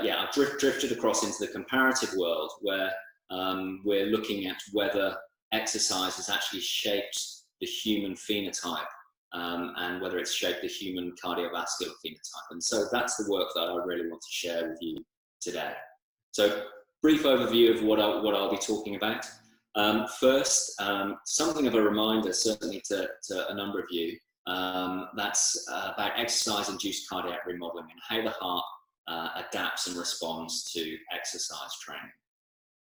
yeah, I've drifted across into the comparative world where we're looking at whether exercise has actually shaped the human phenotype and whether it's shaped the human cardiovascular phenotype. And so that's the work that I really want to share with you today. So brief overview of what I'll be talking about. First, something of a reminder, certainly to a number of you, that's about exercise-induced cardiac remodeling and how the heart adapts and responds to exercise training.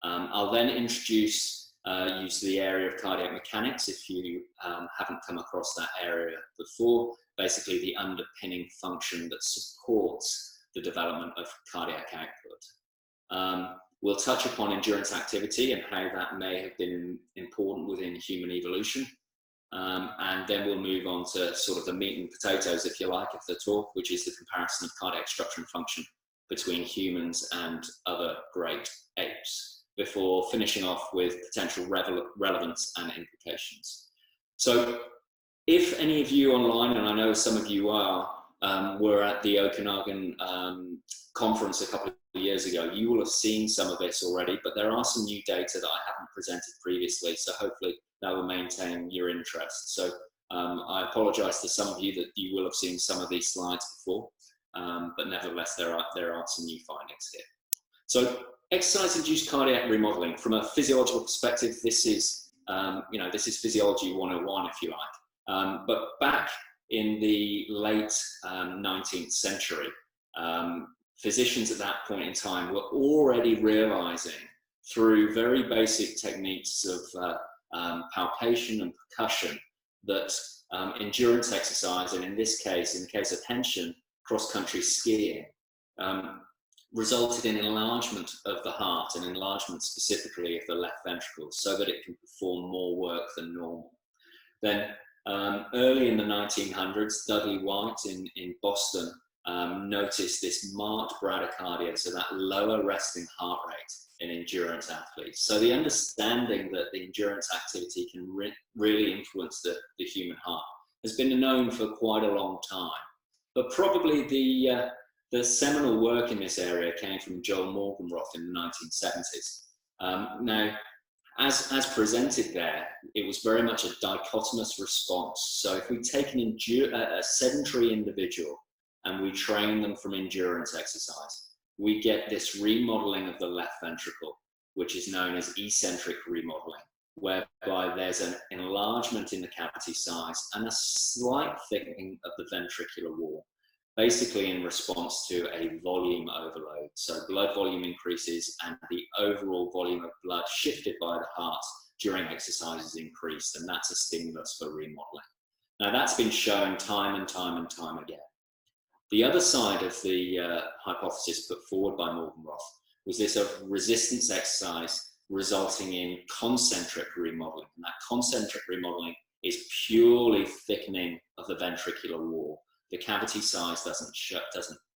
I'll then introduce you to the area of cardiac mechanics if you haven't come across that area before, basically the underpinning function that supports the development of cardiac output. We'll touch upon endurance activity and how that may have been important within human evolution. And then we'll move on to sort of the meat and potatoes, if you like, of the talk, which is the comparison of cardiac structure and function between humans and other great apes, before finishing off with potential relevance and implications. So if any of you online, and I know some of you are, were at the Okanagan conference a couple of years ago, you will have seen some of this already, but there are some new data that I haven't presented previously, so hopefully that will maintain your interest. So I apologize to some of you that you will have seen some of these slides before, but nevertheless there are some new findings here. So exercise-induced cardiac remodeling, from a physiological perspective, this is this is physiology 101, if you like. But back in the late 19th century, physicians at that point in time were already realizing through very basic techniques of palpation and percussion that endurance exercise, and in this case, in the case of Henshin, cross-country skiing, resulted in enlargement of the heart and enlargement specifically of the left ventricle so that it can perform more work than normal. Then early in the 1900s, Dudley White in Boston noticed this marked bradycardia, so that lower resting heart rate in endurance athletes. So the understanding that the endurance activity can really influence the human heart has been known for quite a long time. But probably the seminal work in this area came from Joel Morgenroth in the 1970s. Now, as presented there, it was very much a dichotomous response. So if we take a sedentary individual and we train them from endurance exercise, we get this remodeling of the left ventricle, which is known as eccentric remodeling, whereby there's an enlargement in the cavity size and a slight thickening of the ventricular wall, basically in response to a volume overload. So blood volume increases and the overall volume of blood shifted by the heart during exercise is increased, and that's a stimulus for remodeling. Now that's been shown time and time and time again. The other side of the hypothesis put forward by Morgenroth was this of resistance exercise resulting in concentric remodeling. And that concentric remodeling is purely thickening of the ventricular wall. The cavity size doesn't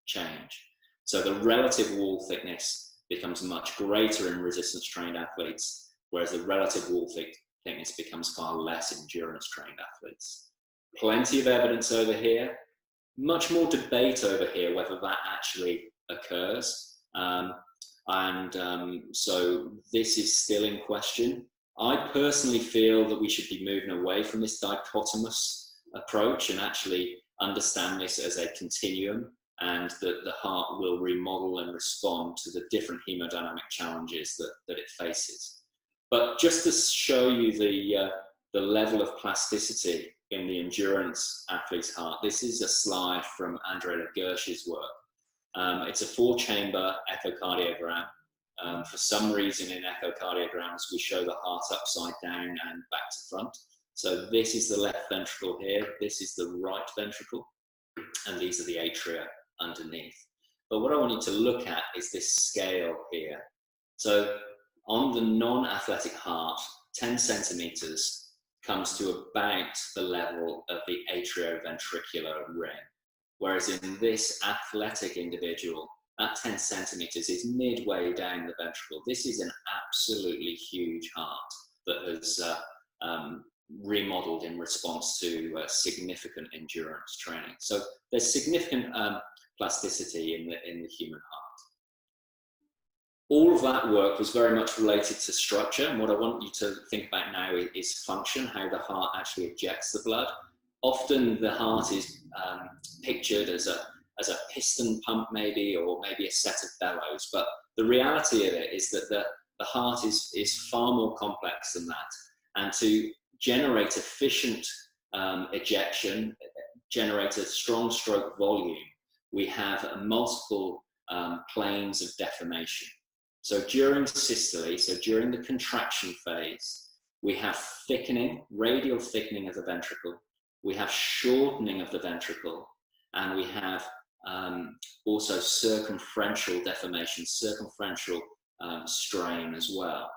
change. So the relative wall thickness becomes much greater in resistance trained athletes, whereas the relative wall thickness becomes far less in endurance trained athletes. Plenty of evidence over here. Much more debate over here whether that actually occurs. So this is still in question. I personally feel that we should be moving away from this dichotomous approach and actually understand this as a continuum, and that the heart will remodel and respond to the different hemodynamic challenges that it faces. But just to show you the level of plasticity in the endurance athlete's heart, this is a slide from Andrei Gersh's work. It's a 4-chamber echocardiogram. For some reason in echocardiograms, we show the heart upside down and back to front. So this is the left ventricle here, this is the right ventricle, and these are the atria underneath. But what I want you to look at is this scale here. So on the non-athletic heart, 10 centimeters comes to about the level of the atrioventricular ring. Whereas in this athletic individual, that 10 centimeters is midway down the ventricle. This is an absolutely huge heart that has remodeled in response to significant endurance training. So there's significant plasticity in the human heart. all of that work was very much related to structure, and what I want you to think about now is function, how the heart actually ejects the blood. Often the heart is pictured as a piston pump maybe, or maybe a set of bellows, but the reality of it is that the heart is far more complex than that. And to generate efficient ejection, generate a strong stroke volume, we have multiple planes of deformation. So during systole, so during the contraction phase, we have thickening, radial thickening of the ventricle, we have shortening of the ventricle, and we have also circumferential deformation, circumferential strain as well.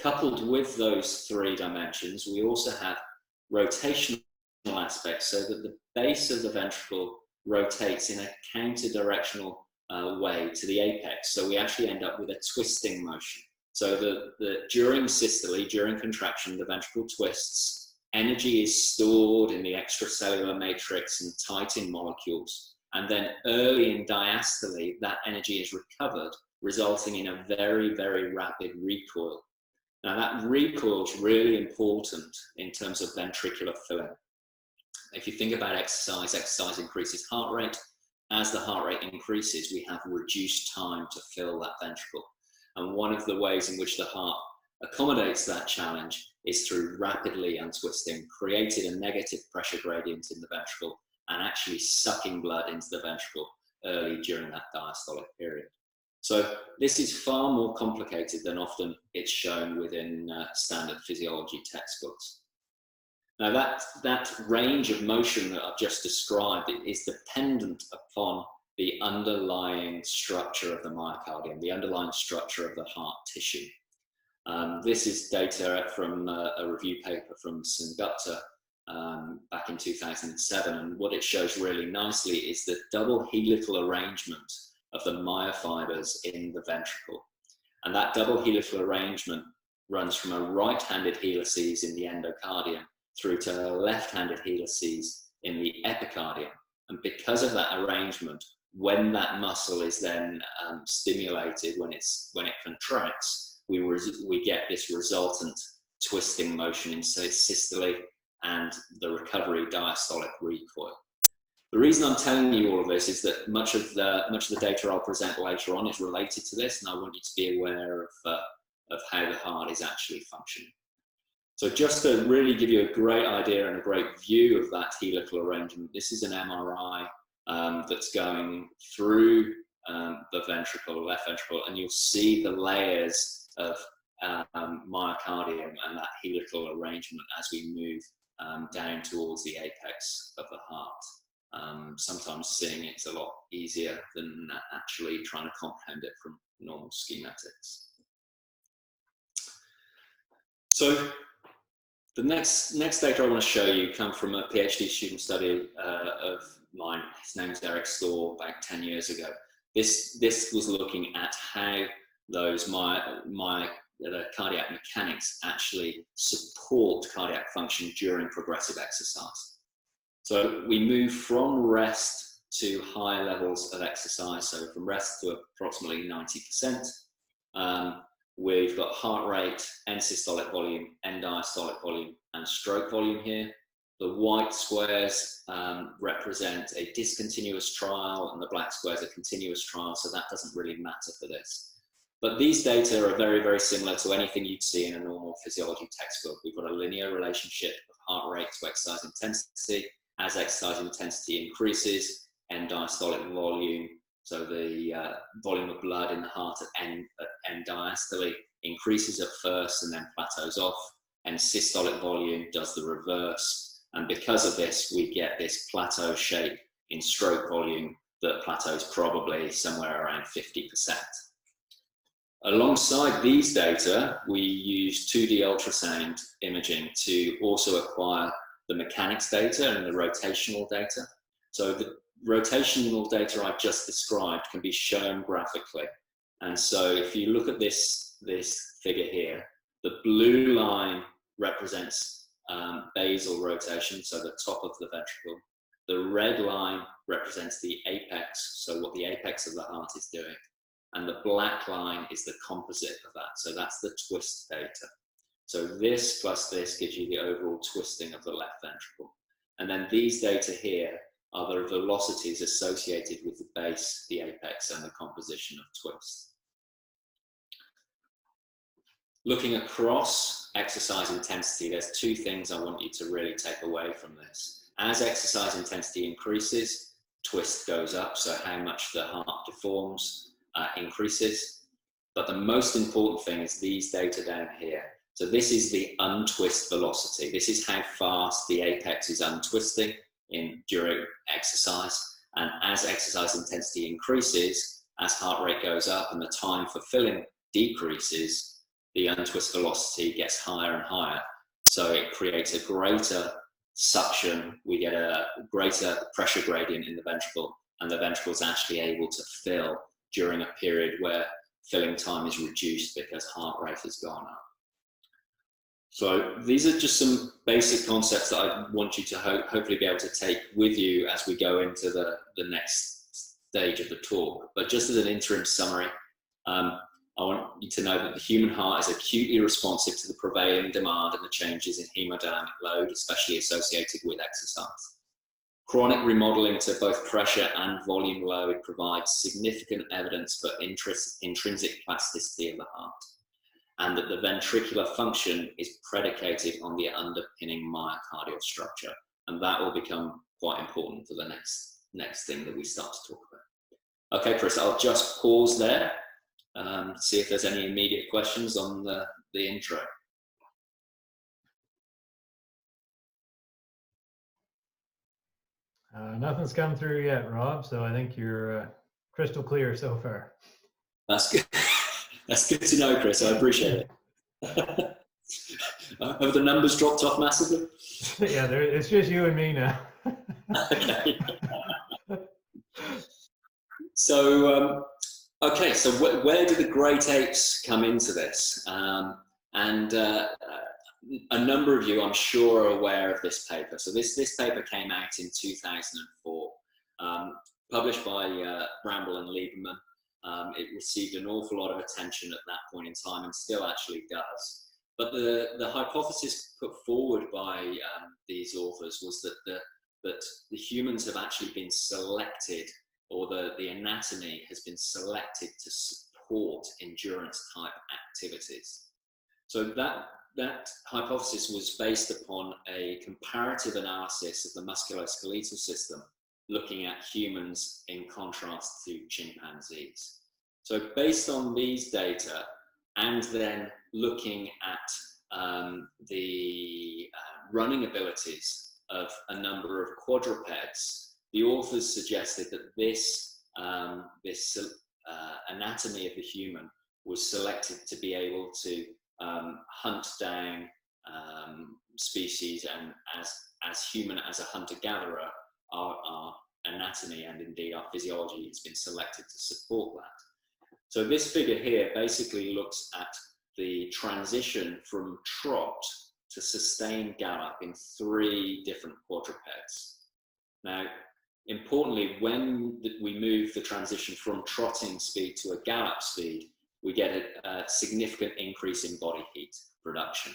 Coupled with those three dimensions, we also have rotational aspects, so that the base of the ventricle rotates in a counter-directional way to the apex. So we actually end up with a twisting motion. So during systole, during contraction, the ventricle twists. Energy is stored in the extracellular matrix and tight in molecules. And then early in diastole, that energy is recovered, resulting in a very, very rapid recoil. Now that recoil is really important in terms of ventricular filling. If you think about exercise, exercise increases heart rate. As the heart rate increases, we have reduced time to fill that ventricle. And one of the ways in which the heart accommodates that challenge is through rapidly untwisting, creating a negative pressure gradient in the ventricle and actually sucking blood into the ventricle early during that diastolic period. So this is far more complicated than often it's shown within standard physiology textbooks. Now that range of motion that I've just described is dependent upon the underlying structure of the myocardium, the underlying structure of the heart tissue. This is data from a review paper from Sengupta back in 2007, and what it shows really nicely is the double helical arrangement of the myofibers in the ventricle. And that double helical arrangement runs from a right-handed helices in the endocardium through to left-handed helices in the epicardium. And because of that arrangement, when that muscle is then stimulated, when it contracts, we get this resultant twisting motion in systole and the recovery diastolic recoil. The reason I'm telling you all of this is that much of the data I'll present later on is related to this, and I want you to be aware of how the heart is actually functioning. So just to really give you a great idea and a great view of that helical arrangement, this is an MRI that's going through the ventricle, left ventricle, and you'll see the layers of myocardium and that helical arrangement as we move down towards the apex of the heart. Sometimes seeing it's a lot easier than actually trying to comprehend it from normal schematics. So the next data I want to show you come from a PhD student study of mine. His name is Eric Storr, about 10 years ago. This was looking at how those the cardiac mechanics actually support cardiac function during progressive exercise. So we move from rest to high levels of exercise, so from rest to approximately 90%. We've got heart rate, end systolic volume, end diastolic volume, and stroke volume here. The white squares represent a discontinuous trial, and the black squares a continuous trial, so that doesn't really matter for this. But these data are very, very similar to anything you'd see in a normal physiology textbook. We've got a linear relationship of heart rate to exercise intensity. As exercise intensity increases, end diastolic volume, so the volume of blood in the heart at end diastole increases at first and then plateaus off, and systolic volume does the reverse. And because of this, we get this plateau shape in stroke volume that plateaus probably somewhere around 50%. Alongside these data, we use 2D ultrasound imaging to also acquire the mechanics data and the rotational data. So the rotational data I've just described can be shown graphically. And so if you look at this figure here, the blue line represents basal rotation, so the top of the ventricle. The red line represents the apex, so what the apex of the heart is doing. and the black line is the composite of that. So that's the twist data. So this plus this gives you the overall twisting of the left ventricle. And then these data here are the velocities associated with the base, the apex, and the composition of twist. Looking across exercise intensity, there's two things I want you to really take away from this. As exercise intensity increases, twist goes up, so how much the heart deforms increases. But the most important thing is these data down here. So this is the untwist velocity. This is how fast the apex is untwisting during exercise. And as exercise intensity increases, as heart rate goes up and the time for filling decreases, the untwist velocity gets higher and higher. So it creates a greater suction. We get a greater pressure gradient in the ventricle, and the ventricle is actually able to fill during a period where filling time is reduced because heart rate has gone up. So these are just some basic concepts that I want you to hopefully be able to take with you as we go into the next stage of the talk. But just as an interim summary, I want you to know that the human heart is acutely responsive to the prevailing demand and the changes in hemodynamic load, especially associated with exercise. Chronic remodeling to both pressure and volume load provides significant evidence for intrinsic plasticity of the heart, and that the ventricular function is predicated on the underpinning myocardial structure. And that will become quite important for the next thing that we start to talk about. Okay, Chris, I'll just pause there, see if there's any immediate questions on the intro. Nothing's come through yet, Rob, so I think you're crystal clear so far. That's good. That's good to know, Chris. I appreciate it. Have the numbers dropped off massively? Yeah, it's just you and me now. Okay. So, okay, so where do the great apes come into this? A number of you, I'm sure, are aware of this paper. So this paper came out in 2004, published by Bramble and Lieberman. It received an awful lot of attention at that point in time, and still actually does. But the hypothesis put forward by these authors was that the humans have actually been selected, or the anatomy has been selected to support endurance type activities. So that hypothesis was based upon a comparative analysis of the musculoskeletal system, looking at humans in contrast to chimpanzees. So based on these data, and then looking at the running abilities of a number of quadrupeds, the authors suggested that this anatomy of the human was selected to be able to hunt down species, and as human as a hunter-gatherer, our anatomy and indeed our physiology has been selected to support that. So this figure here basically looks at the transition from trot to sustained gallop in 3 different quadrupeds. Now, importantly, when we move the transition from trotting speed to a gallop speed, we get a significant increase in body heat production.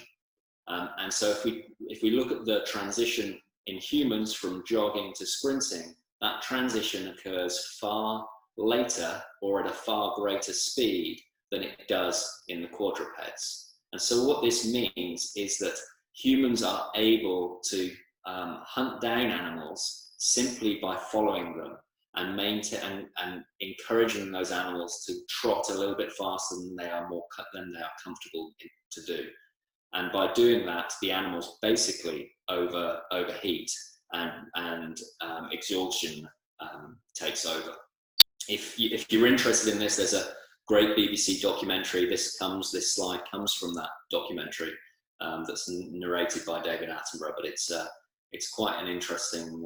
And so if we look at the transition in humans from jogging to sprinting, that transition occurs far later or at a far greater speed than it does in the quadrupeds. And so what this means is that humans are able to hunt down animals simply by following them and maintain and encouraging those animals to trot a little bit faster than they are comfortable to do. And by doing that, the animals basically overheat and exhaustion takes over. If you're interested in this, there's a great BBC documentary. This slide comes from that documentary that's narrated by David Attenborough, but it's quite an interesting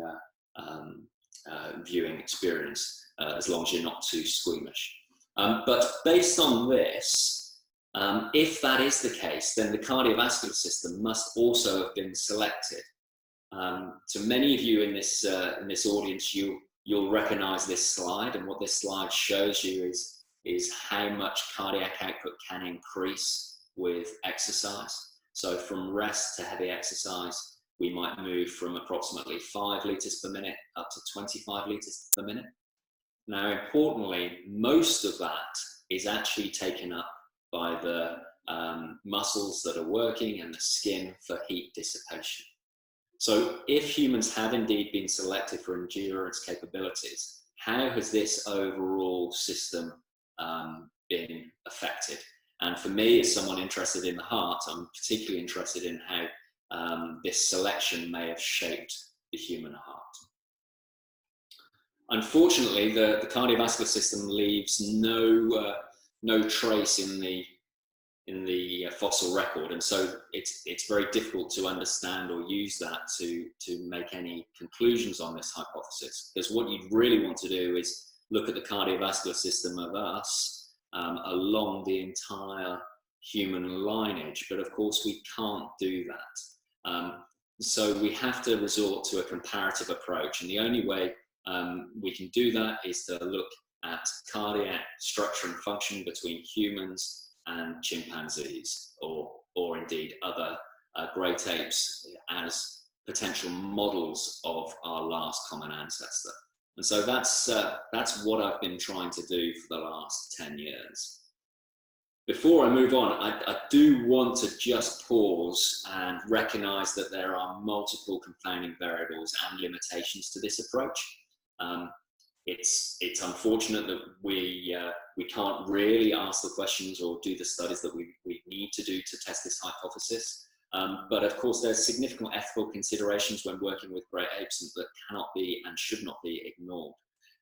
viewing experience, as long as you're not too squeamish. But based on this, if that is the case, then the cardiovascular system must also have been selected. So many of you in this audience, you'll recognize this slide, and what this slide shows you is is how much cardiac output can increase with exercise. So from rest to heavy exercise, we might move from approximately 5 litres per minute up to 25 litres per minute. Now, importantly, most of that is actually taken up by the muscles that are working and the skin for heat dissipation. So if humans have indeed been selected for endurance capabilities, how has this overall system been affected? And for me, as someone interested in the heart, I'm particularly interested in how this selection may have shaped the human heart. Unfortunately, the cardiovascular system leaves no trace in the fossil record, and so it's very difficult to understand or use that to make any conclusions on this hypothesis. Because what you'd really want to do is look at the cardiovascular system of us along the entire human lineage, but of course we can't do that. So we have to resort to a comparative approach, and the only way we can do that is to look at cardiac structure and function between humans and chimpanzees, or indeed other great apes, as potential models of our last common ancestor. And so that's what I've been trying to do for the last 10 years. Before I move on, I do want to just pause and recognize that there are multiple confounding variables and limitations to this approach. It's unfortunate that we can't really ask the questions or do the studies that we need to do to test this hypothesis. But of course, there's significant ethical considerations when working with great apes that cannot be and should not be ignored.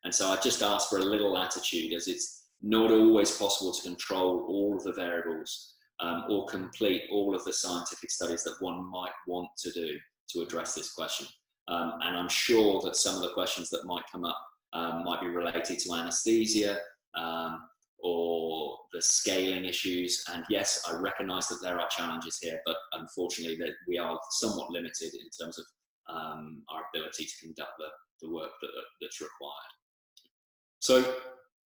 And so I just ask for a little latitude, as it's not always possible to control all of the variables or complete all of the scientific studies that one might want to do to address this question. And I'm sure that some of the questions that might come up might be related to anesthesia or the scaling issues. And yes, I recognize that there are challenges here, but unfortunately that we are somewhat limited in terms of our ability to conduct the work that's required. So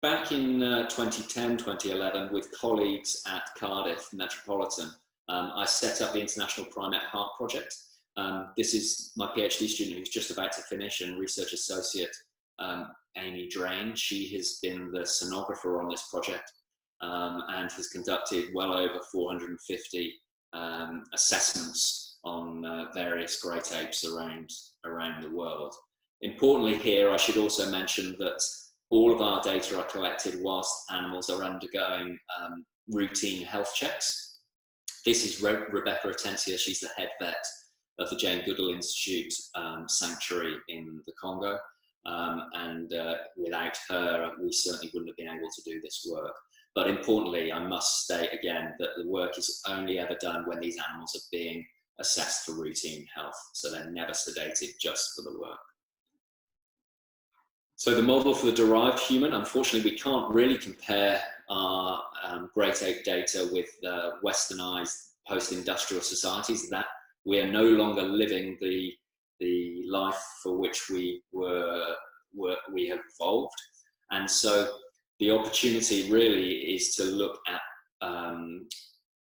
back in 2010, 2011, with colleagues at Cardiff Metropolitan, I set up the International Primate Heart Project. This is my PhD student who's just about to finish, and research associate Amy Drain. She has been the sonographer on this project and has conducted well over 450 assessments on various great apes around the world. Importantly here, I should also mention that all of our data are collected whilst animals are undergoing routine health checks. This is Rebecca Atencia. She's the head vet of the Jane Goodall Institute sanctuary in the Congo. And without her, we certainly wouldn't have been able to do this work. But importantly, I must state again that the work is only ever done when these animals are being assessed for routine health. So they're never sedated just for the work. So the model for the derived human, unfortunately, we can't really compare our great ape data with westernized post-industrial societies. That we are no longer living the life for which we have evolved. And so the opportunity really is to look at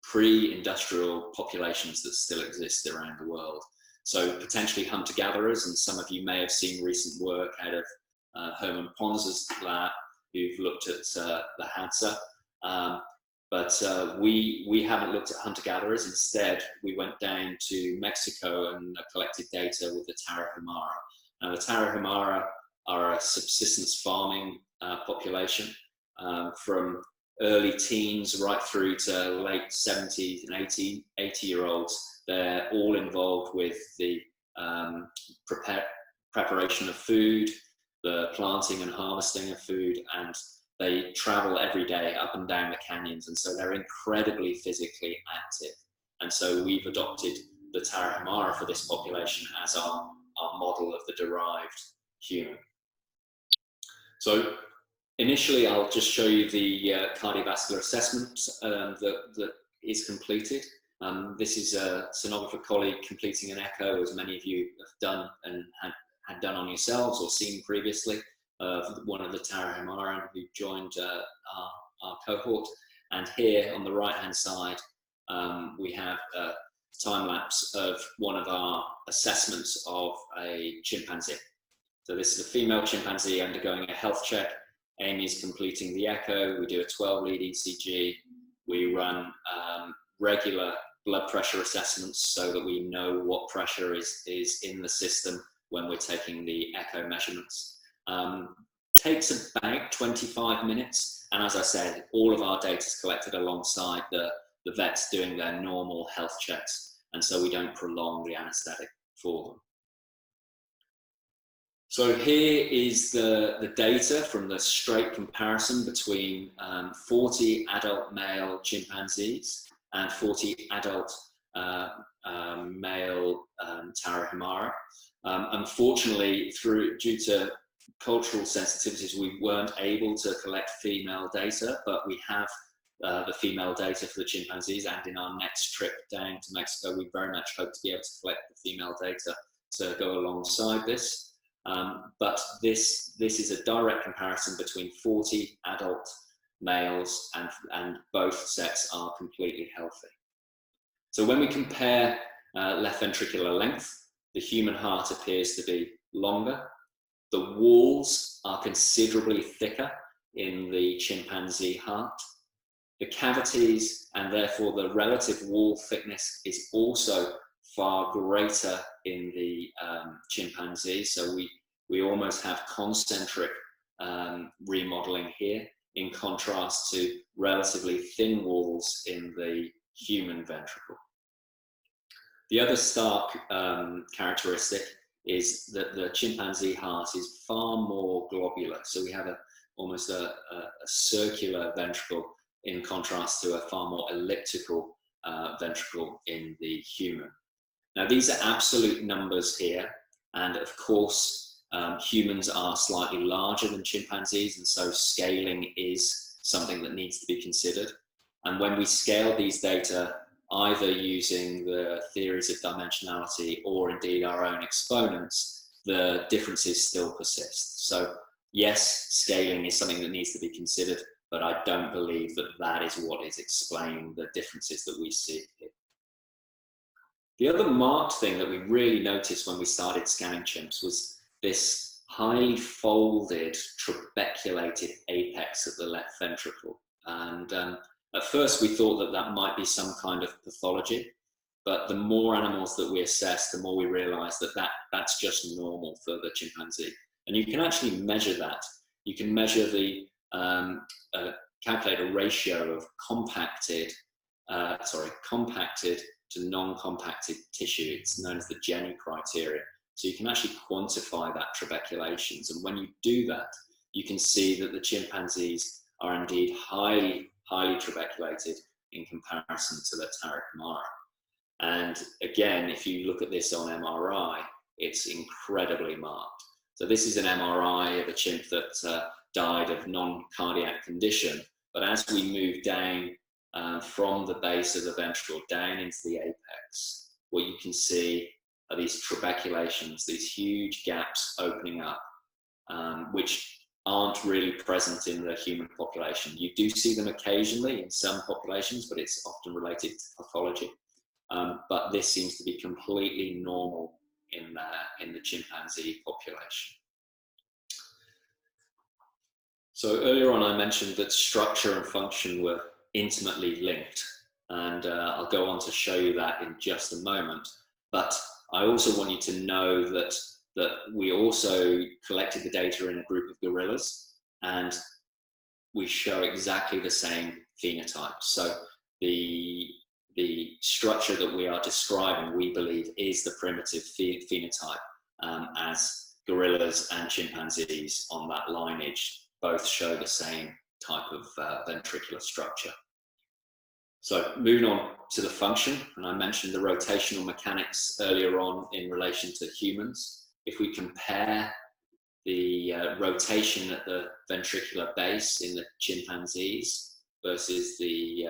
pre-industrial populations that still exist around the world. So potentially hunter-gatherers, and some of you may have seen recent work out of Herman Ponz's lab, who've looked at the Hadza. But we haven't looked at hunter-gatherers. Instead, we went down to Mexico and collected data with the Tarahumara. Now, the Tarahumara are a subsistence farming population from early teens right through to late 70s and 80-year-olds. They're all involved with the preparation of food, the planting and harvesting of food, and they travel every day up and down the canyons, and so they're incredibly physically active. And so we've adopted the Tarahumara for this population as our model of the derived human. So initially, I'll just show you the cardiovascular assessment that is completed. This is a sonographer colleague completing an echo, as many of you have done and had done on yourselves or seen previously, one of the Tarahumara who joined our cohort. And here on the right-hand side, we have a time lapse of one of our assessments of a chimpanzee. So this is a female chimpanzee undergoing a health check. Amy's completing the echo. We do a 12-lead ECG. We run regular blood pressure assessments so that we know what pressure is in the system when we're taking the echo measurements. Takes about 25 minutes. And as I said, all of our data is collected alongside the vets doing their normal health checks. And so we don't prolong the anesthetic for them. So here is the data from the straight comparison between 40 adult male chimpanzees and 40 adult male Tarahumara. Unfortunately, due to cultural sensitivities, we weren't able to collect female data, but we have the female data for the chimpanzees, and in our next trip down to Mexico, we very much hope to be able to collect the female data to go alongside this. But this is a direct comparison between 40 adult males, and both sets are completely healthy. So when we compare left ventricular length, the human heart appears to be longer. The walls are considerably thicker in the chimpanzee heart. The cavities, and therefore the relative wall thickness, is also far greater in the chimpanzee. So we almost have concentric remodeling here, in contrast to relatively thin walls in the human ventricle. The other stark characteristic is that the chimpanzee heart is far more globular. So we have almost a circular ventricle in contrast to a far more elliptical ventricle in the human. Now, these are absolute numbers here, and of course, humans are slightly larger than chimpanzees, and so scaling is something that needs to be considered. And when we scale these data, either using the theories of dimensionality or indeed our own exponents, the differences still persist. So yes, scaling is something that needs to be considered, but I don't believe that that is what is explaining the differences that we see here. The other marked thing that we really noticed when we started scanning chimps was this highly folded, trabeculated apex of the left ventricle. And at first we thought that that might be some kind of pathology, but the more animals that we assessed, the more we realized that that's just normal for the chimpanzee. And you can actually measure that. You can measure the, calculate a ratio of compacted to non-compacted tissue. It's known as the Jenny criteria. So you can actually quantify that trabeculations. And when you do that, you can see that the chimpanzees are indeed highly trabeculated in comparison to the Tarahumara. And again, if you look at this on MRI, it's incredibly marked. So this is an MRI of a chimp that died of non-cardiac condition. But as we move down from the base of the ventricle down into the apex, what you can see are these trabeculations, these huge gaps opening up, which aren't really present in the human population. You do see them occasionally in some populations, but it's often related to pathology. But this seems to be completely normal in the chimpanzee population. So earlier on, I mentioned that structure and function were intimately linked, and I'll go on to show you that in just a moment. But I also want you to know that we also collected the data in a group of gorillas, and we show exactly the same phenotype. So the structure that we are describing, we believe, is the primitive phenotype, as gorillas and chimpanzees on that lineage both show the same type of ventricular structure. So moving on to the function, and I mentioned the rotational mechanics earlier on in relation to humans. If we compare the rotation at the ventricular base in the chimpanzees versus the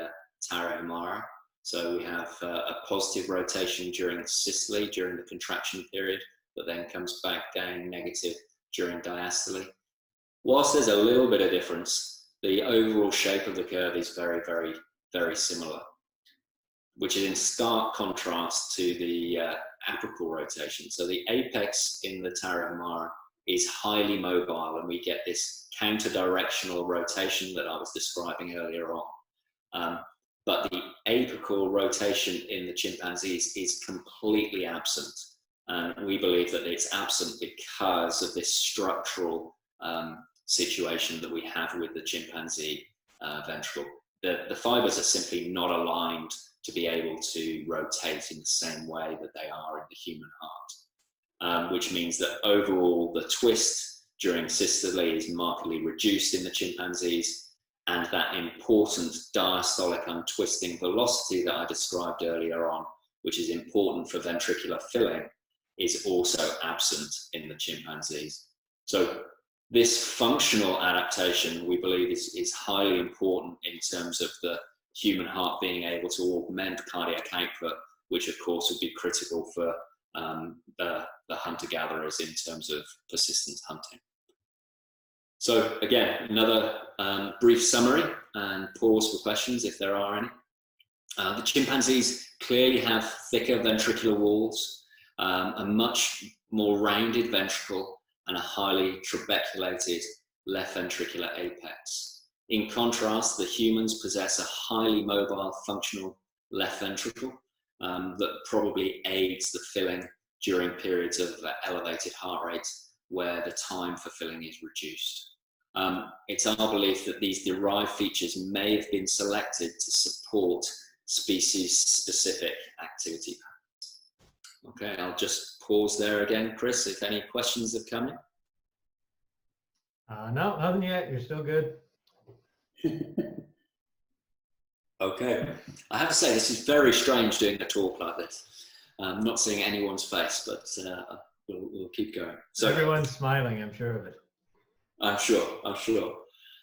Tarahumara, so we have a positive rotation during systole, during the contraction period, but then comes back down negative during diastole. Whilst there's a little bit of difference, the overall shape of the curve is very, very, very similar, which is in stark contrast to the apical rotation. So the apex in the Tarahumara is highly mobile, and we get this counter-directional rotation that I was describing earlier on. But the apical rotation in the chimpanzees is completely absent. And we believe that it's absent because of this structural situation that we have with the chimpanzee ventricle. The fibers are simply not aligned to be able to rotate in the same way that they are in the human heart, which means that overall the twist during systole is markedly reduced in the chimpanzees, and that important diastolic untwisting velocity that I described earlier on, which is important for ventricular filling, is also absent in the chimpanzees. So this functional adaptation, we believe, is highly important in terms of the human heart being able to augment cardiac output, which of course would be critical for the hunter-gatherers in terms of persistent hunting. So again, another brief summary, and pause for questions if there are any. The chimpanzees clearly have thicker ventricular walls, a much more rounded ventricle, and a highly trabeculated left ventricular apex. In contrast, the humans possess a highly mobile functional left ventricle that probably aids the filling during periods of elevated heart rate where the time for filling is reduced. It's our belief that these derived features may have been selected to support species-specific activity patterns. Okay, I'll just pause there again, Chris, if any questions have come in. No, nothing yet. You're still good. Okay, I have to say this is very strange doing a talk like this. Not seeing anyone's face, but we'll keep going. So everyone's smiling, I'm sure of it. I'm sure.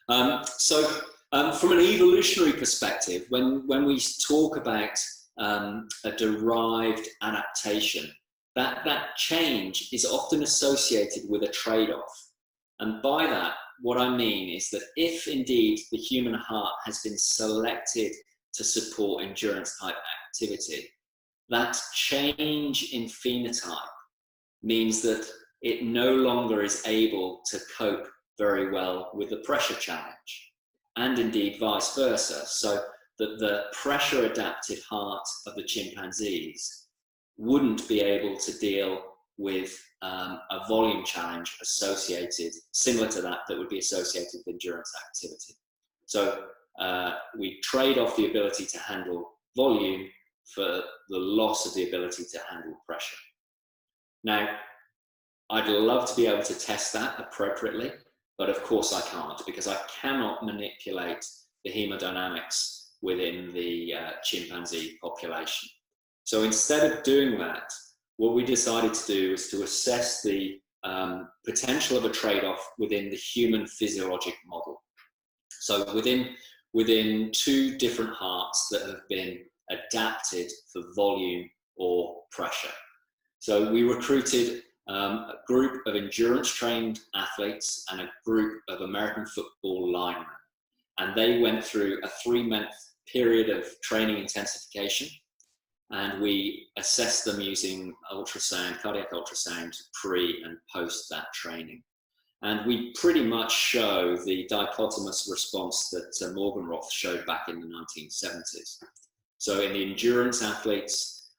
From an evolutionary perspective, when we talk about a derived adaptation, that change is often associated with a trade-off. And by that, what I mean is that if indeed the human heart has been selected to support endurance type activity, that change in phenotype means that it no longer is able to cope very well with the pressure challenge, and indeed vice versa. So that the pressure adapted heart of the chimpanzees wouldn't be able to deal with a volume challenge associated, similar to that would be associated with endurance activity. So we trade off the ability to handle volume for the loss of the ability to handle pressure. Now, I'd love to be able to test that appropriately, but of course I can't, because I cannot manipulate the hemodynamics within the chimpanzee population. So instead of doing that, what we decided to do is to assess the potential of a trade-off within the human physiologic model. So within two different hearts that have been adapted for volume or pressure. So we recruited a group of endurance-trained athletes and a group of American football linemen. And they went through a 3-month period of training intensification. And we assessed them using ultrasound, cardiac ultrasound, pre and post that training. And we pretty much show the dichotomous response that Morgenroth showed back in the 1970s. So in the endurance athletes,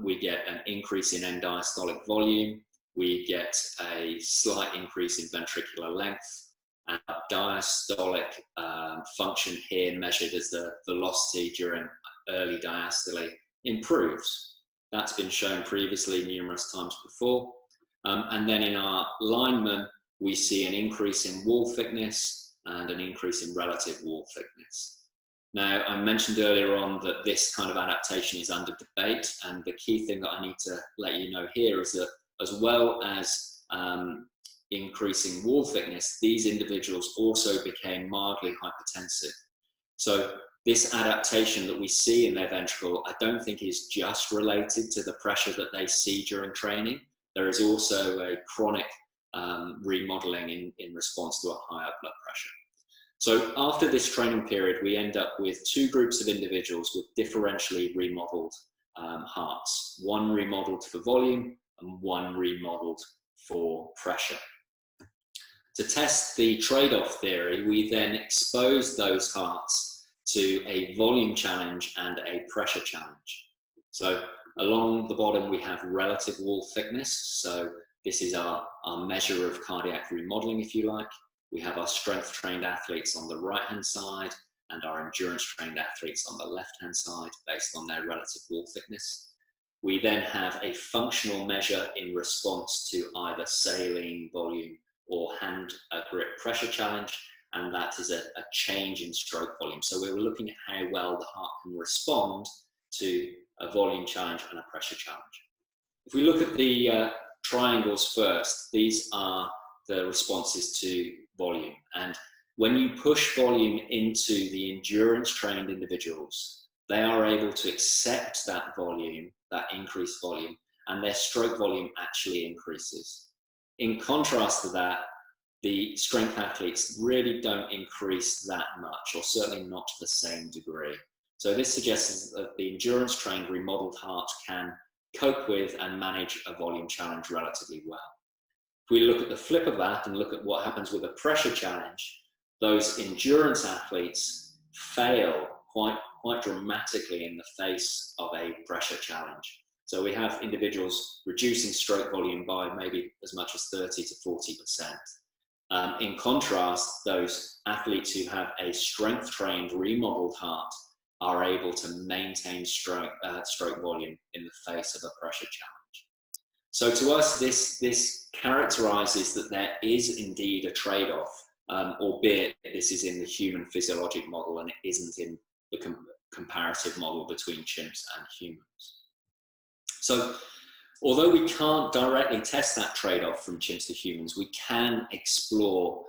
we get an increase in end diastolic volume, we get a slight increase in ventricular length, and diastolic function here measured as the velocity during early diastole improves. That's been shown previously numerous times before. And then in our linemen, we see an increase in wall thickness and an increase in relative wall thickness. Now, I mentioned earlier on that this kind of adaptation is under debate, and the key thing that I need to let you know here is that as well as increasing wall thickness, these individuals also became mildly hypertensive. So this adaptation that we see in their ventricle, I don't think is just related to the pressure that they see during training. There is also a chronic remodeling in response to a higher blood pressure. So after this training period, we end up with two groups of individuals with differentially remodeled hearts, one remodeled for volume and one remodeled for pressure. To test the trade-off theory, we then expose those hearts to a volume challenge and a pressure challenge. So along the bottom, we have relative wall thickness. So this is our measure of cardiac remodeling, if you like. We have our strength-trained athletes on the right-hand side and our endurance-trained athletes on the left-hand side based on their relative wall thickness. We then have a functional measure in response to either saline, volume, or hand grip pressure challenge, and that is a change in stroke volume. So we were looking at how well the heart can respond to a volume challenge and a pressure challenge. If we look at the triangles first, these are the responses to volume. And when you push volume into the endurance-trained individuals, they are able to accept that volume, that increased volume, and their stroke volume actually increases. In contrast to that, the strength athletes really don't increase that much, or certainly not to the same degree. So this suggests that the endurance-trained remodeled heart can cope with and manage a volume challenge relatively well. If we look at the flip of that and look at what happens with a pressure challenge, those endurance athletes fail quite dramatically in the face of a pressure challenge. So we have individuals reducing stroke volume by maybe as much as 30 to 40%. In contrast, those athletes who have a strength-trained remodeled heart are able to maintain stroke volume in the face of a pressure challenge. So to us, this characterizes that there is indeed a trade-off, albeit this is in the human physiologic model and it isn't in the comparative model between chimps and humans. So although we can't directly test that trade-off from chimps to humans, we can explore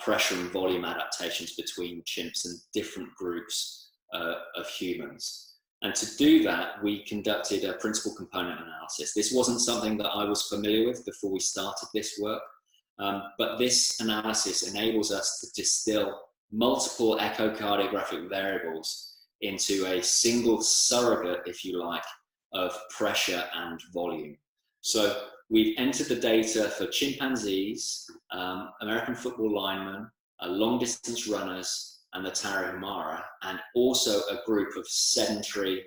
pressure and volume adaptations between chimps and different groups of humans. And to do that, we conducted a principal component analysis. This wasn't something that I was familiar with before we started this work, but this analysis enables us to distill multiple echocardiographic variables into a single surrogate, if you like, of pressure and volume. So we've entered the data for chimpanzees, American football linemen, long distance runners, and the Tarahumara, and also a group of sedentary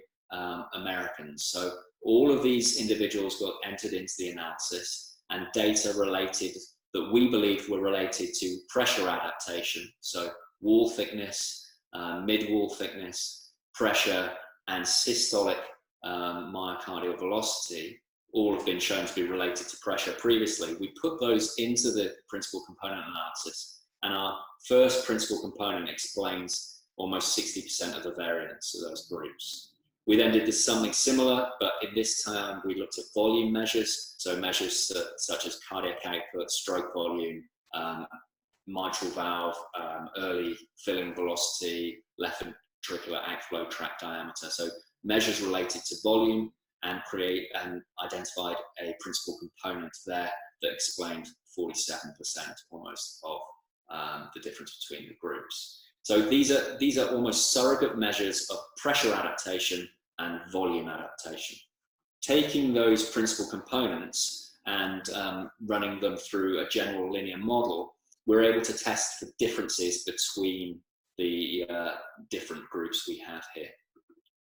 Americans. So all of these individuals got entered into the analysis, and data related that we believed were related to pressure adaptation, so wall thickness, mid-wall thickness, pressure, and systolic myocardial velocity, all have been shown to be related to pressure previously. We put those into the principal component analysis, and our first principal component explains almost 60% of the variance of those groups. We then did something similar, but in this time we looked at volume measures, so measures such as cardiac output, stroke volume, mitral valve, early filling velocity, left ventricular outflow tract diameter. So measures related to volume, and identified a principal component there that explained 47% almost of the difference between the groups. So these are almost surrogate measures of pressure adaptation and volume adaptation. Taking those principal components and running them through a general linear model, we're able to test the differences between the different groups we have here.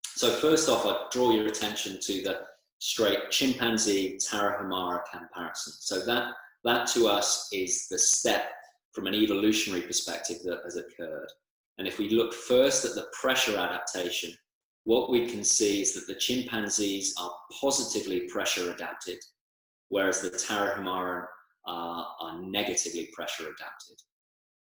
So first off, I'd draw your attention to the straight chimpanzee Tarahumara comparison. So that to us is the step from an evolutionary perspective that has occurred. And if we look first at the pressure adaptation, what we can see is that the chimpanzees are positively pressure adapted, whereas the Tarahumara are negatively pressure adapted.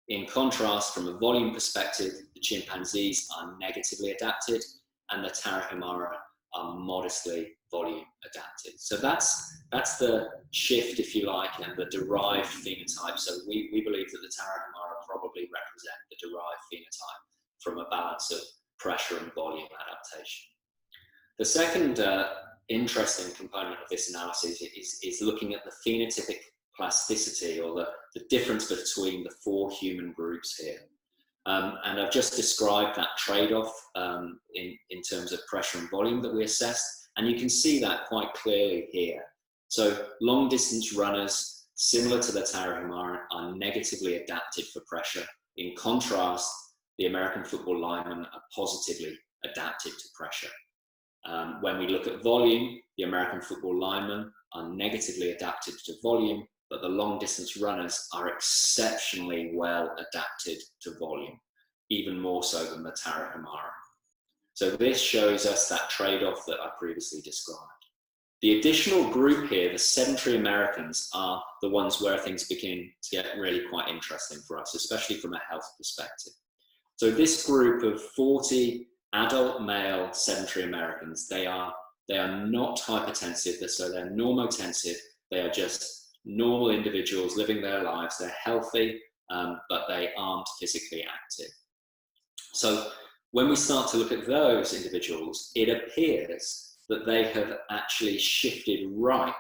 In contrast, from a volume perspective, the chimpanzees are negatively adapted and the Tarahumara are modestly volume adapted. So that's the shift, if you like, and the derived phenotype. So we believe that the Tarahumara probably represent the derived phenotype from a balance of pressure and volume adaptation. The second interesting component of this analysis is looking at the phenotypic plasticity, or the difference between the four human groups here. And I've just described that trade-off in terms of pressure and volume that we assessed, and you can see that quite clearly here. So long-distance runners, similar to the Tarahumara, are negatively adapted for pressure. In contrast, the American football linemen are positively adapted to pressure. When we look at volume, the American football linemen are negatively adapted to volume, but the long distance runners are exceptionally well adapted to volume, even more so than the Tarahumara. So this shows us that trade-off that I previously described. The additional group here, the sedentary Americans, are the ones where things begin to get really quite interesting for us, especially from a health perspective. So this group of 40 adult male sedentary Americans, they are not hypertensive, so they're normotensive. They are just normal individuals living their lives. They're healthy, but they aren't physically active. So when we start to look at those individuals, it appears that they have actually shifted right,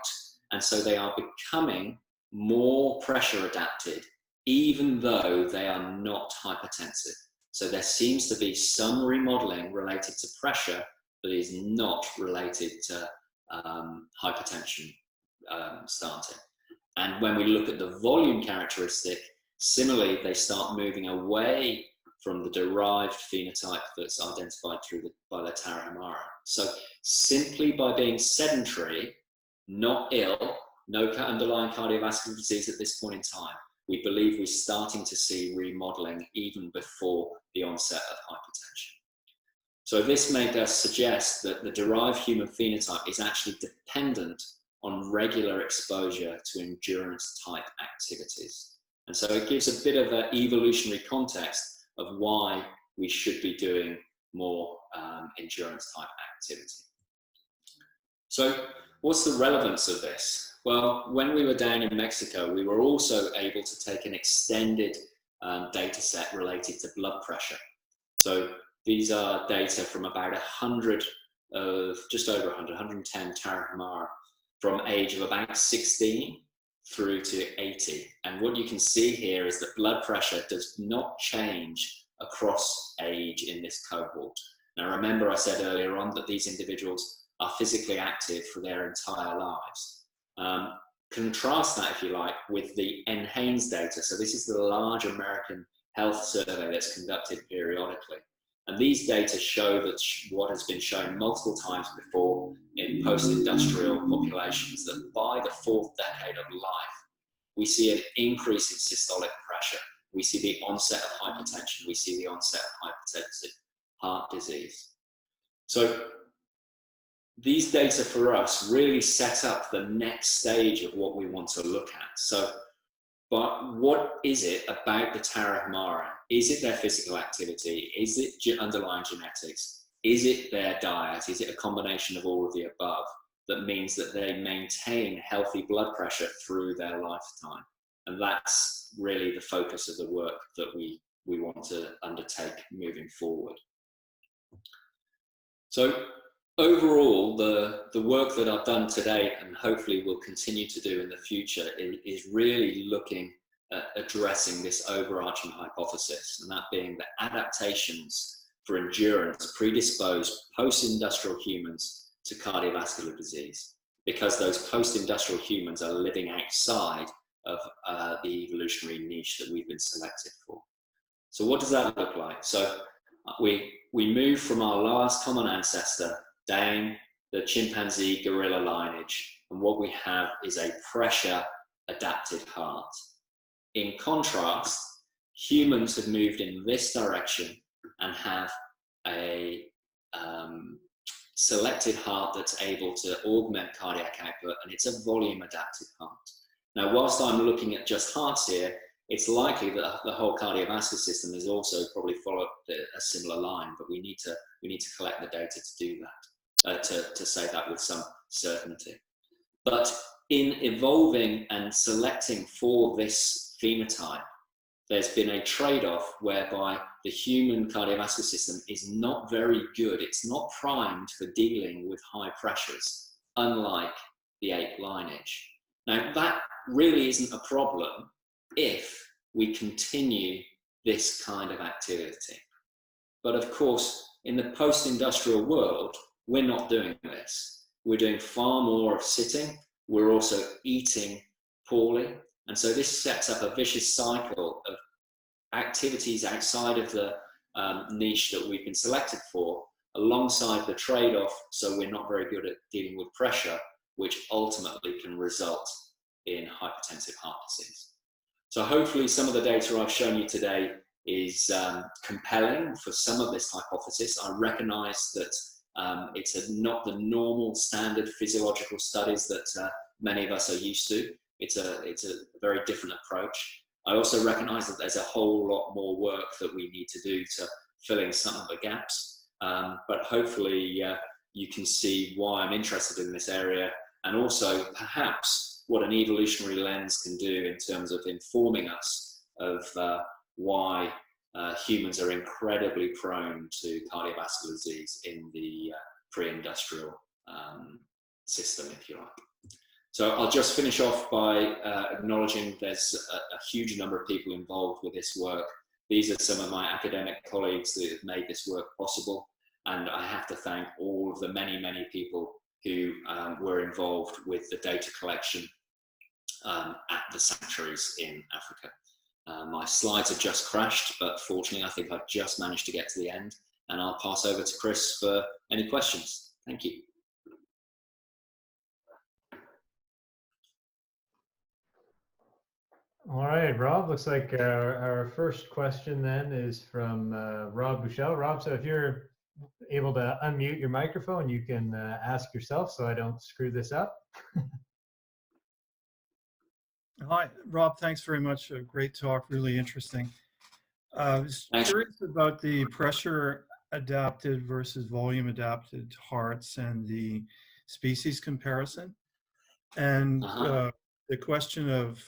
and so they are becoming more pressure adapted, even though they are not hypertensive. So there seems to be some remodeling related to pressure that is not related to hypertension starting. And when we look at the volume characteristic, similarly, they start moving away from the derived phenotype that's identified by the Tarahumara. So simply by being sedentary, not ill, no underlying cardiovascular disease at this point in time, we believe we're starting to see remodeling even before the onset of hypertension. So this made us suggest that the derived human phenotype is actually dependent on regular exposure to endurance type activities. And so it gives a bit of an evolutionary context of why we should be doing more endurance type activity. So what's the relevance of this? Well, when we were down in Mexico, we were also able to take an extended data set related to blood pressure. So these are data from about 100 of, just over 100, 110 Tarahumara from age of about 16 through to 80. And what you can see here is that blood pressure does not change across age in this cohort. Now, remember I said earlier on that these individuals are physically active for their entire lives. Contrast that, if you like, with the NHANES data. So this is the large American health survey that's conducted periodically. And these data show that what has been shown multiple times before in post-industrial populations, that by the 4th decade of life, we see an increase in systolic pressure. We see the onset of hypertension. We see the onset of hypertensive heart disease. So these data for us really set up the next stage of what we want to look at. So, but what is it about the Tarahumara? Is it their physical activity? Is it underlying genetics? Is it their diet? Is it a combination of all of the above that means that they maintain healthy blood pressure through their lifetime? And that's really the focus of the work that we want to undertake moving forward. So overall, the work that I've done today, and hopefully will continue to do in the future, is really looking at addressing this overarching hypothesis, and that being that adaptations for endurance predispose post-industrial humans to cardiovascular disease, because those post-industrial humans are living outside of the evolutionary niche that we've been selected for. So what does that look like? So we move from our last common ancestor down the chimpanzee gorilla lineage, and what we have is a pressure adapted heart. In contrast, humans have moved in this direction and have a selected heart that's able to augment cardiac output, and it's a volume adapted heart. Now, whilst I'm looking at just hearts here, it's likely that the whole cardiovascular system is also probably followed a similar line, but we need to collect the data to do that, to say that with some certainty. But in evolving and selecting for this phenotype, there's been a trade-off whereby the human cardiovascular system is not very good. It's not primed for dealing with high pressures, unlike the ape lineage. Now, that really isn't a problem if we continue this kind of activity. But of course, in the post-industrial world, we're not doing this. We're doing far more of sitting. We're also eating poorly. And so this sets up a vicious cycle of activities outside of the niche that we've been selected for, alongside the trade-off, so we're not very good at dealing with pressure, which ultimately can result in hypertensive heart disease. So hopefully some of the data I've shown you today is compelling for some of this hypothesis. I recognize that it's not the normal standard physiological studies that many of us are used to. It's a very different approach. I also recognize that there's a whole lot more work that we need to do to fill in some of the gaps. But hopefully you can see why I'm interested in this area, and also perhaps what an evolutionary lens can do in terms of informing us of why humans are incredibly prone to cardiovascular disease in the pre-industrial system, if you like. So I'll just finish off by acknowledging there's a huge number of people involved with this work. These are some of my academic colleagues that have made this work possible. And I have to thank all of the many, many people who were involved with the data collection at the sanctuaries in Africa. My slides have just crashed, but fortunately, I think I've just managed to get to the end. And I'll pass over to Chris for any questions. Thank you. All right, Rob, looks like our first question then is from Rob Bouchel. Rob, so if you're able to unmute your microphone, you can ask yourself so I don't screw this up. Hi, Rob, thanks very much. A great talk, really interesting. I was curious about the pressure adapted versus volume adapted hearts and the species comparison. And the question of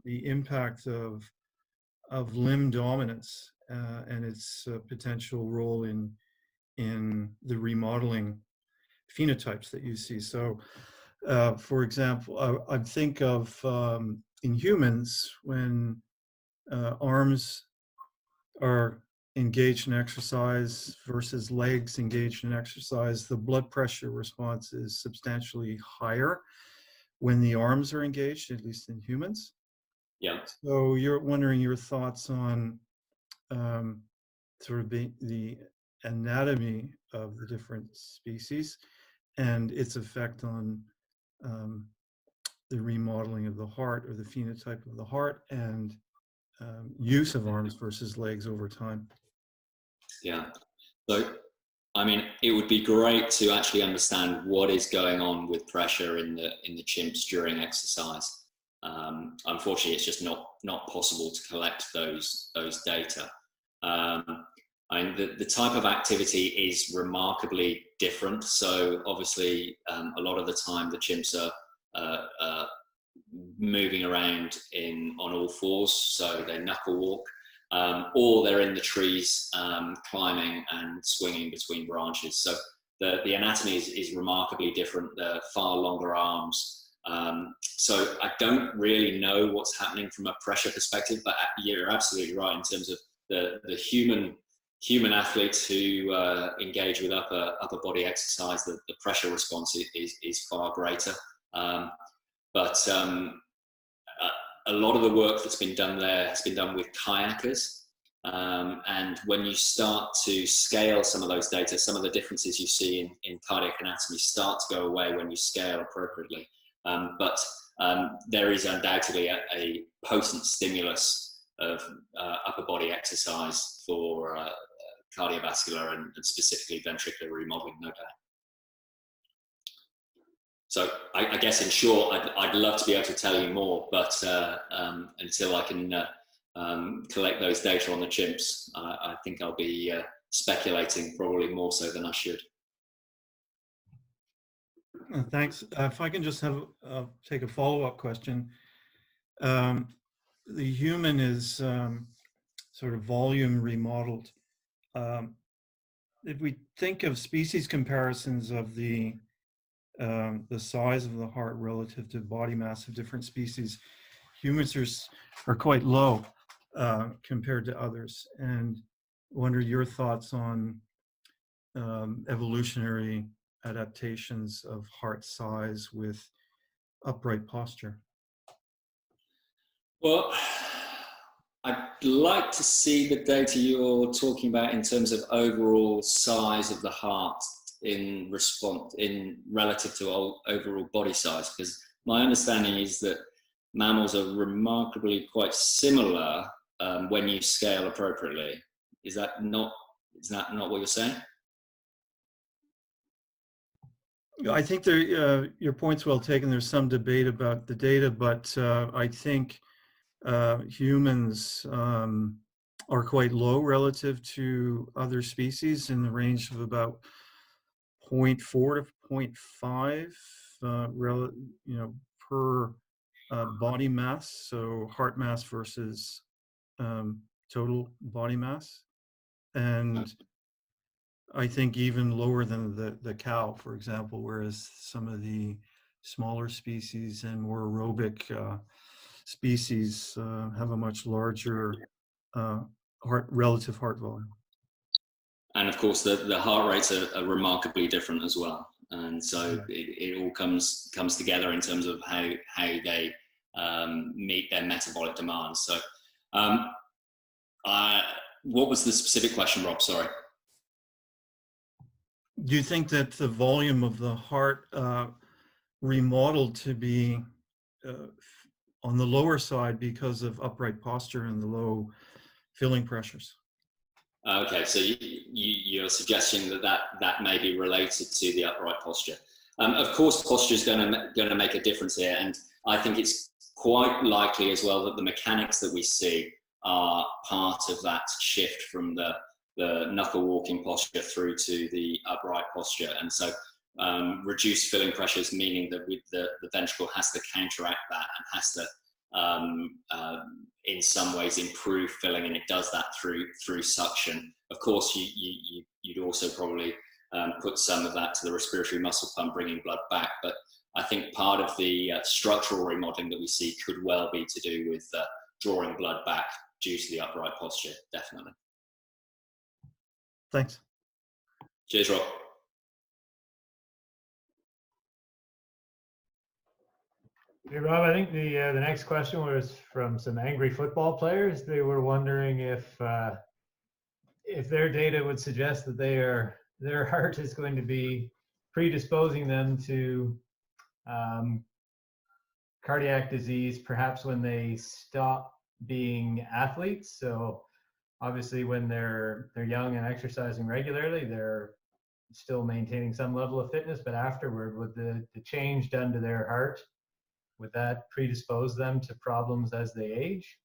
the impact of limb dominance and its potential role in the remodeling phenotypes that you see. So, for example, I think of in humans, when arms are engaged in exercise versus legs engaged in exercise, the blood pressure response is substantially higher when the arms are engaged, at least in humans. Yeah. So you're wondering your thoughts on sort of the anatomy of the different species and its effect on the remodeling of the heart or the phenotype of the heart and use of arms versus legs over time. Yeah. So, I mean, it would be great to actually understand what is going on with pressure in the chimps during exercise. Unfortunately, it's just not possible to collect those data. I mean, the type of activity is remarkably different. So obviously, a lot of the time the chimps are moving around on all fours, so they knuckle walk, or they're in the trees climbing and swinging between branches. So the anatomy is remarkably different. They're far longer arms. So I don't really know what's happening from a pressure perspective, but you're absolutely right in terms of the human athletes who engage with upper body exercise. The pressure response is far greater. But a lot of the work that's been done there has been done with kayakers. And when you start to scale some of those data, some of the differences you see in cardiac anatomy start to go away when you scale appropriately. But there is undoubtedly a potent stimulus of upper body exercise for cardiovascular and specifically ventricular remodeling, no doubt. So I guess in short, I'd love to be able to tell you more, but until I can collect those data on the chimps, I think I'll be speculating probably more so than I should. Thanks. If I can just have take a follow-up question. The human is sort of volume remodeled. If we think of species comparisons of the size of the heart relative to body mass of different species, humans are quite low. compared to others, and wonder your thoughts on evolutionary adaptations of heart size with upright posture. Well, I'd like to see the data you're talking about in terms of overall size of the heart in relative to overall body size, because my understanding is that mammals are remarkably quite similar when you scale appropriately. Is that not what you're saying? I think there, your point's well taken. There's some debate about the data, but I think humans are quite low relative to other species, in the range of about 0.4 to 0.5 per body mass, so heart mass versus total body mass, and I think even lower than the cow, for example, whereas some of the smaller species and more aerobic species have a much larger relative heart volume. And of course, the heart rates are remarkably different as well. And so it all comes together in terms of how they meet their metabolic demands. So what was the specific question, Rob? Sorry. Do you think that the volume of the heart remodeled to be on the lower side because of upright posture and the low filling pressures? Okay, so you're suggesting that may be related to the upright posture. Of course, posture is going to make a difference here, and I think it's quite likely as well that the mechanics that we see are part of that shift from the knuckle walking posture through to the upright posture. And so reduced filling pressures, meaning that the ventricle has to counteract that and has to in some ways improve filling, and it does that through suction. Of course, you'd also probably put some of that to the respiratory muscle pump, bringing blood back, but I think part of the structural remodeling that we see could well be to do with drawing blood back due to the upright posture, definitely. Thanks. Cheers, Rob. Hey, Rob, I think the next question was from some angry football players. They were wondering if their data would suggest that their heart is going to be predisposing them to cardiac disease, perhaps when they stop being athletes. So obviously when they're young and exercising regularly, they're still maintaining some level of fitness, but afterward, with the change done to their heart, would that predispose them to problems as they age?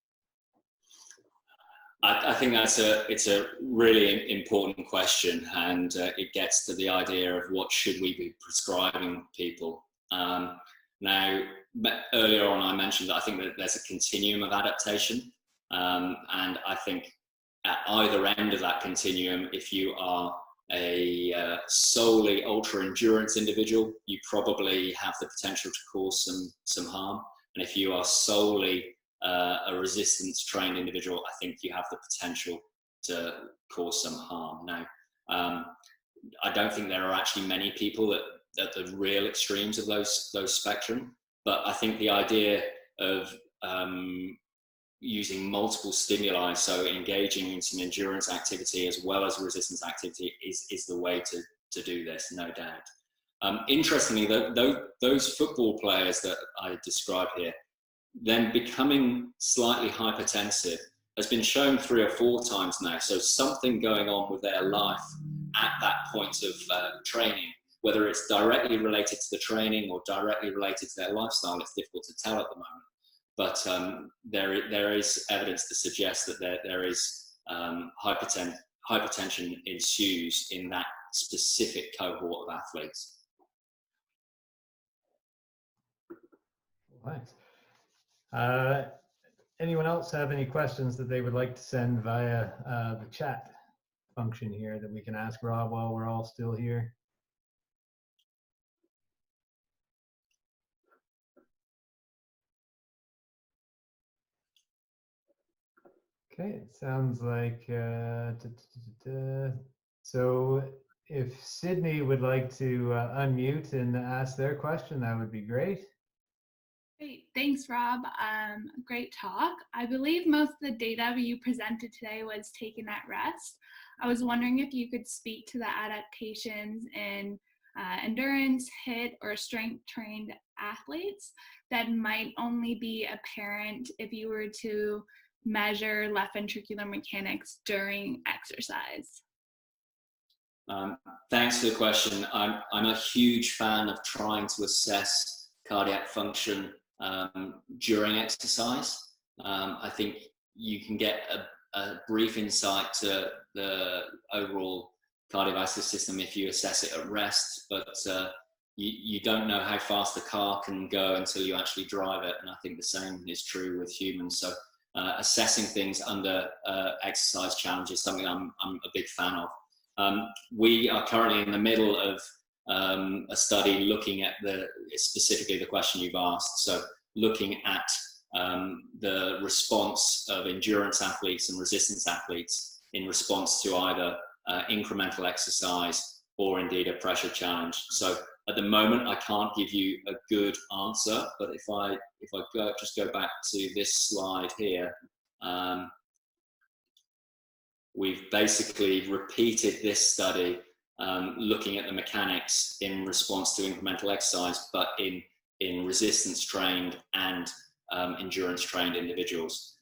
I think it's a really important question, and it gets to the idea of what should we be prescribing people. Now, earlier on I mentioned that I think that there's a continuum of adaptation, and I think at either end of that continuum, if you are a solely ultra endurance individual, you probably have the potential to cause some harm. And if you are solely a resistance trained individual, I think you have the potential to cause some harm. Now, I don't think there are actually many people at the real extremes of those spectrum, but I think the idea of using multiple stimuli, so engaging in some endurance activity as well as resistance activity, is the way to do this, no doubt. Interestingly, those football players that I described here, then becoming slightly hypertensive has been shown 3 or 4 times now. So something going on with their life at that point of training, whether it's directly related to the training or directly related to their lifestyle, it's difficult to tell at the moment. But there is evidence to suggest that there is hypertension ensues in that specific cohort of athletes. Thanks. Anyone else have any questions that they would like to send via the chat function here that we can ask Rob while we're all still here? Okay, it sounds like so if Sydney would like to unmute and ask their question, that would be great. Great, thanks, Rob. Great talk. I believe most of the data you presented today was taken at rest. I was wondering if you could speak to the adaptations in endurance, HIIT, or strength-trained athletes that might only be apparent if you were to measure left ventricular mechanics during exercise. Thanks for the question. I'm a huge fan of trying to assess cardiac function during exercise. I think you can get a brief insight to the overall cardiovascular system if you assess it at rest, but you don't know how fast the car can go until you actually drive it, and I think the same is true with humans. So assessing things under exercise challenge is something I'm a big fan of. We are currently in the middle of a study looking at specifically the question you've asked. So looking at the response of endurance athletes and resistance athletes in response to either incremental exercise or indeed a pressure challenge. So at the moment, I can't give you a good answer, but if I just go back to this slide here, we've basically repeated this study looking at the mechanics in response to incremental exercise, but in resistance trained and endurance trained individuals,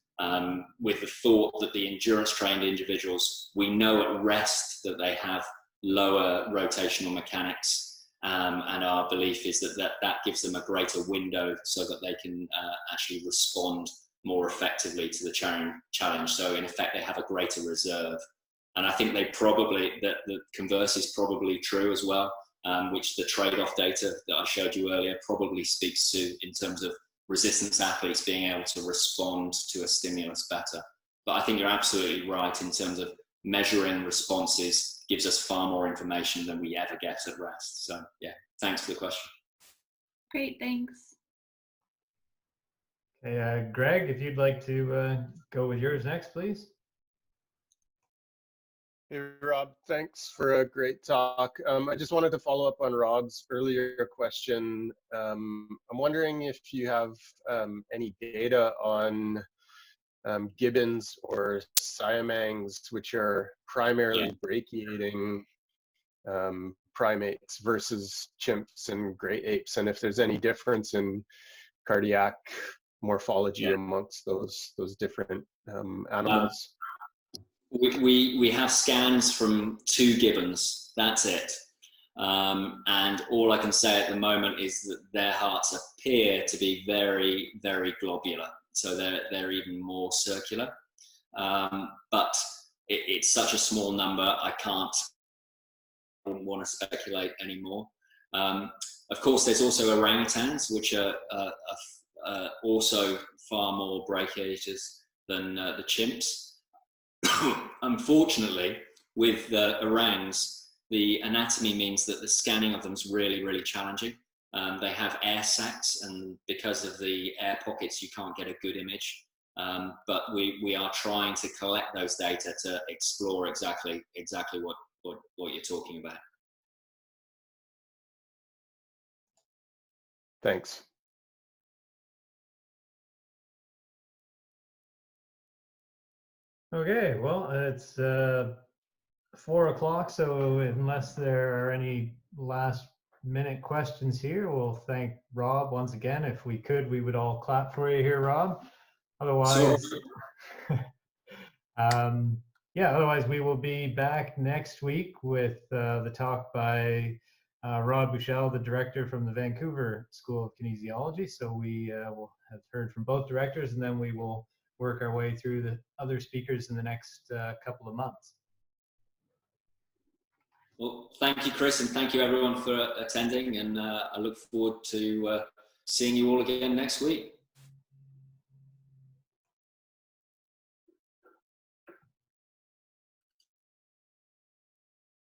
with the thought that the endurance trained individuals, we know at rest that they have lower rotational mechanics, and our belief is that gives them a greater window so that they can actually respond more effectively to the challenge. So in effect, they have a greater reserve. And I think the converse is probably true as well, which the trade-off data that I showed you earlier probably speaks to in terms of resistance athletes being able to respond to a stimulus better. But I think you're absolutely right in terms of measuring responses gives us far more information than we ever get at rest. So yeah, thanks for the question. Great, thanks. Okay, Greg, if you'd like to go with yours next, please. Hey, Rob, thanks for a great talk. I just wanted to follow up on Rob's earlier question. I'm wondering if you have any data on gibbons or siamangs, which are primarily brachiating primates versus chimps and great apes, and if there's any difference in cardiac morphology amongst those different animals. We have scans from 2 gibbons, that's it. And all I can say at the moment is that their hearts appear to be very, very globular. So they're even more circular. But it's such a small number, I wouldn't want to speculate anymore. Of course, there's also orangutans, which are also far more brachiators than the chimps. Unfortunately, with the orangs, the anatomy means that the scanning of them is really, really challenging. They have air sacs, and because of the air pockets, you can't get a good image. But we are trying to collect those data to explore exactly what you're talking about. Thanks. Okay, well, it's 4 o'clock, so unless there are any last minute questions here, we'll thank Rob once again. If we could, we would all clap for you here, Rob. Otherwise, otherwise we will be back next week with the talk by Rod Bushell, the director from the Vancouver School of Kinesiology. So we will have heard from both directors, and then we will work our way through the other speakers in the next couple of months. Well, thank you, Chris, and thank you everyone for attending, and I look forward to seeing you all again next week.